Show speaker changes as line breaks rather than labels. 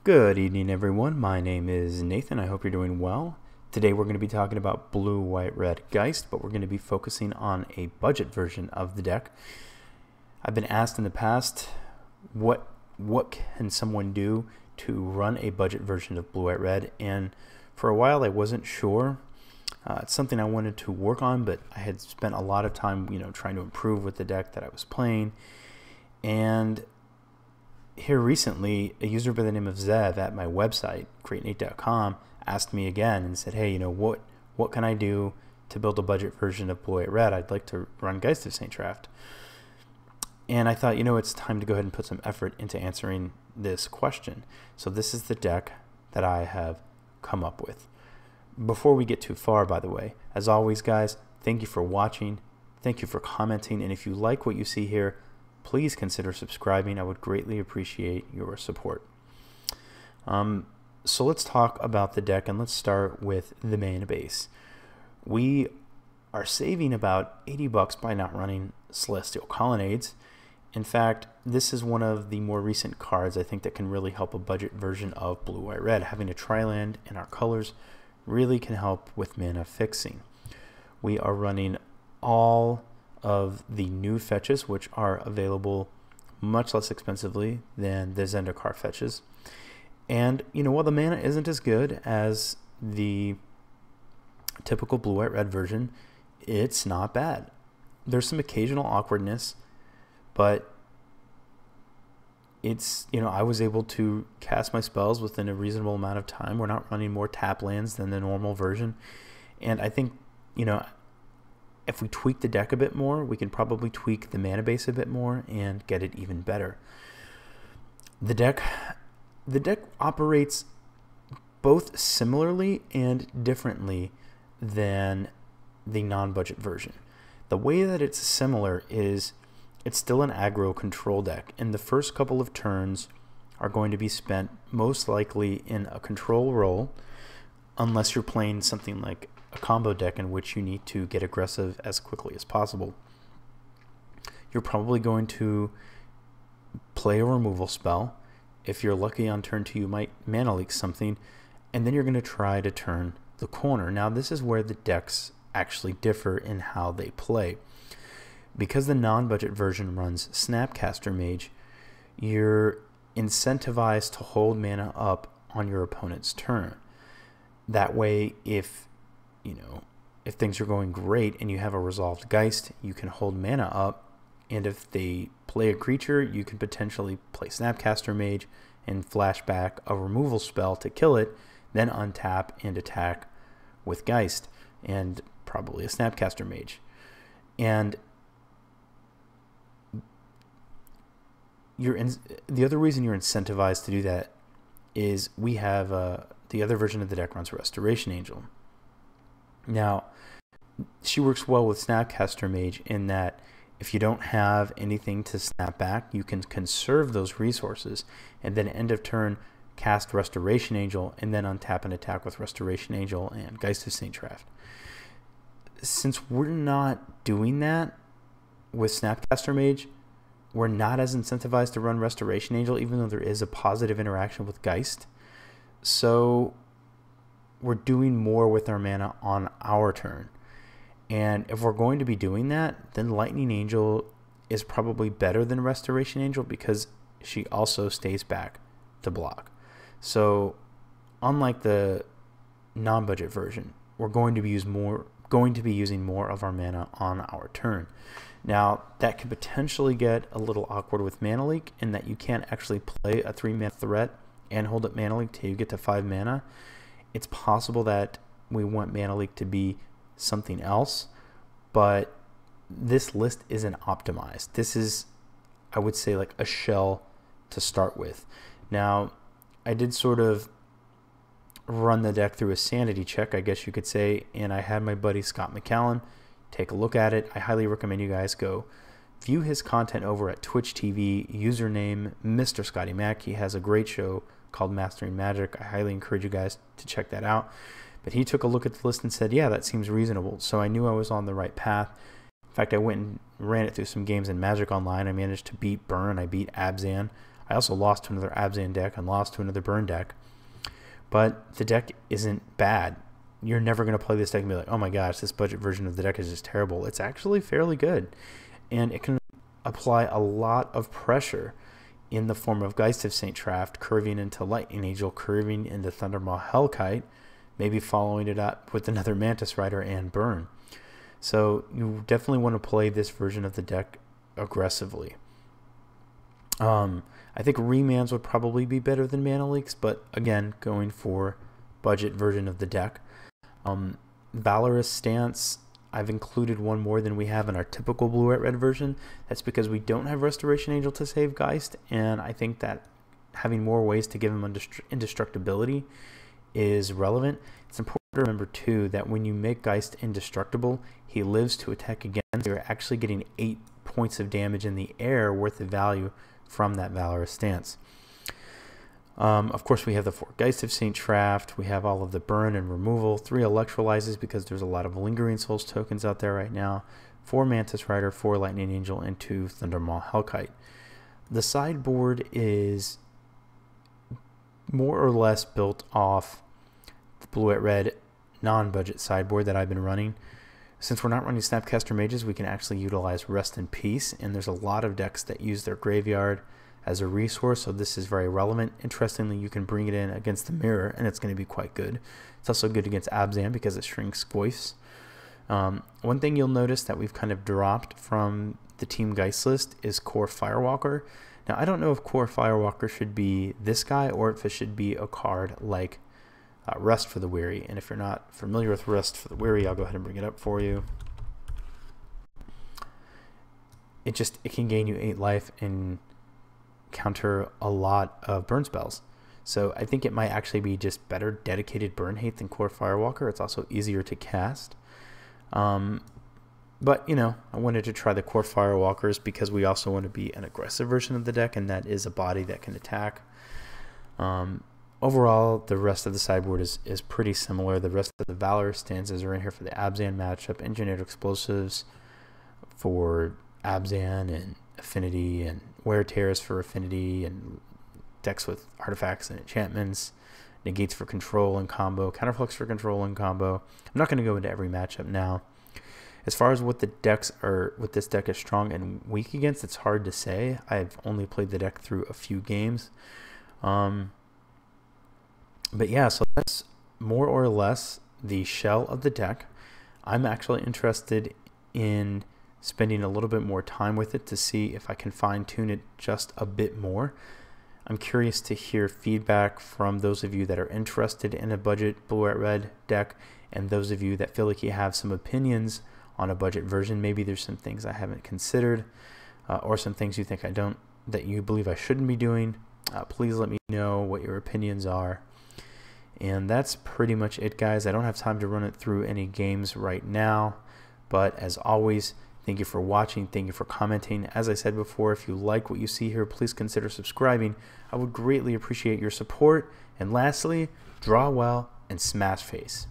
Good evening, everyone. My name is Nathan. I hope you're doing well. Today we're going to be talking about blue, white, red Geist, but we're going to be focusing on a budget version of the deck. I've been asked in the past, what can someone do to run a budget version of blue, white, red? And for a while I wasn't sure. It's something I wanted to work on, but I had spent a lot of time, trying to improve with the deck that I was playing. And here recently, a user by the name of Zev at my website, createnate.com, asked me again and said, hey, what can I do to build a budget version of blue, white, red? I'd like to run Geist of St. Draft. And I thought, it's time to go ahead and put some effort into answering this question. So this is the deck that I have come up with. Before we get too far, by the way, as always, guys, thank you for watching. Thank you for commenting. And if you like what you see here, please consider subscribing. I would greatly appreciate your support. So let's talk about the deck, and let's start with the mana base. We are saving about $80 by not running Celestial Colonnades. In fact, this is one of the more recent cards I think that can really help a budget version of blue, white, red. Having a tri-land in our colors really can help with mana fixing. We are running all of the new fetches, which are available much less expensively than the Zendikar fetches. And while the mana isn't as good as the typical blue, white, red version, it's not bad. There's some occasional awkwardness, but it's, I was able to cast my spells within a reasonable amount of time. We're not running more tap lands than the normal version. And I think, if we tweak the deck a bit more, we can probably tweak the mana base a bit more and get it even better. The deck operates both similarly and differently than the non-budget version. The way that it's similar is it's still an aggro control deck, and the first couple of turns are going to be spent most likely in a control role, unless you're playing something like a combo deck in which you need to get aggressive as quickly as possible. You're probably going to play a removal spell. If you're lucky on turn 2, you might mana leak something, and then you're going to try to turn the corner. Now this is where the decks actually differ in how they play. Because the non-budget version runs Snapcaster Mage, you're incentivized to hold mana up on your opponent's turn. That way, if things are going great and you have a resolved Geist, you can hold mana up, and if they play a creature, you can potentially play Snapcaster Mage and flash back a removal spell to kill it, then untap and attack with Geist and probably a Snapcaster Mage. And the other reason you're incentivized to do that is we have the other version of the deck runs Restoration Angel. Now, she works well with Snapcaster Mage in that if you don't have anything to snap back, you can conserve those resources and then end of turn cast Restoration Angel and then untap and attack with Restoration Angel and Geist of St. Draft. Since we're not doing that with Snapcaster Mage, we're not as incentivized to run Restoration Angel, even though there is a positive interaction with Geist. So we're doing more with our mana on our turn. And if we're going to be doing that, then Lightning Angel is probably better than Restoration Angel because she also stays back to block. So unlike the non-budget version, we're going to be using more of our mana on our turn. Now, that could potentially get a little awkward with mana leak in that you can't actually play a 3-mana threat and hold up mana leak till you get to 5 mana. It's possible that we want mana leak to be something else, but this list isn't optimized. This is, I would say, like a shell to start with. Now, I did sort of run the deck through a sanity check, I guess you could say, and I had my buddy Scott McCallum take a look at it. I highly recommend you guys go view his content over at Twitch TV, username Mr. Scotty Mac. He has a great show called Mastering Magic. I highly encourage you guys to check that out. But he took a look at the list and said, yeah, that seems reasonable. So I knew I was on the right path. In fact, I went and ran it through some games in Magic Online. I managed to beat Burn. I beat Abzan. I also lost to another Abzan deck and lost to another Burn deck. But the deck isn't bad. You're never going to play this deck and be like, oh my gosh, this budget version of the deck is just terrible. It's actually fairly good. And it can apply a lot of pressure in the form of Geist of St. Traft, curving into Lightning Angel, curving into Thundermaw Hellkite, maybe following it up with another Mantis Rider and Burn. So you definitely want to play this version of the deck aggressively. I think Remands would probably be better than Mana Leaks, but again, going for budget version of the deck. Valorous Stance, I've included one more than we have in our typical blue-white-red version. That's because we don't have Restoration Angel to save Geist, and I think that having more ways to give him indestructibility is relevant. It's important to remember, too, that when you make Geist indestructible, he lives to attack again, so you're actually getting 8 points of damage in the air worth of value from that Valorous Stance. Of course, we have the 4 Geist of St. Traft. We have all of the burn and removal, 3 electrolyzes because there's a lot of Lingering Souls tokens out there right now, 4 Mantis Rider, 4 Lightning Angel, and 2 Thundermaw Hellkite. The sideboard is more or less built off the blue-white-red non-budget sideboard that I've been running. Since we're not running Snapcaster Mages, we can actually utilize Rest in Peace, and there's a lot of decks that use their graveyard as a resource, so this is very relevant. Interestingly, you can bring it in against the Mirror, and it's going to be quite good. It's also good against Abzan because it shrinks Voice. One thing you'll notice that we've kind of dropped from the Team Geist list is Core Firewalker. Now, I don't know if Core Firewalker should be this guy or if it should be a card like Rest for the Weary. And if you're not familiar with Rest for the Weary, I'll go ahead and bring it up for you. It can gain you 8 life and counter a lot of burn spells. So I think it might actually be just better dedicated burn hate than Core Firewalker. It's also easier to cast. But, you know, I wanted to try the Core Firewalkers because we also want to be an aggressive version of the deck, and that is a body that can attack. Overall, the rest of the sideboard is pretty similar. The rest of the Valor stances are in here for the Abzan matchup, Engineered Explosives for Abzan, and Affinity, and Wear Tears for Affinity, and decks with artifacts and enchantments, Negates for control and combo, Counterflux for control and combo. I'm not going to go into every matchup now. As far as what this deck is strong and weak against, it's hard to say. I've only played the deck through a few games. But yeah, so that's more or less the shell of the deck. I'm actually interested in spending a little bit more time with it to see if I can fine-tune it just a bit more. I'm curious to hear feedback from those of you that are interested in a budget blue-white-red deck, and those of you that feel like you have some opinions on a budget version. Maybe there's some things I haven't considered, or some things you think that you believe I shouldn't be doing. Please let me know what your opinions are. And that's pretty much it, guys. I don't have time to run it through any games right now, but as always, thank you for watching. Thank you for commenting. As I said before, if you like what you see here, please consider subscribing. I would greatly appreciate your support. And lastly, draw well and smash face.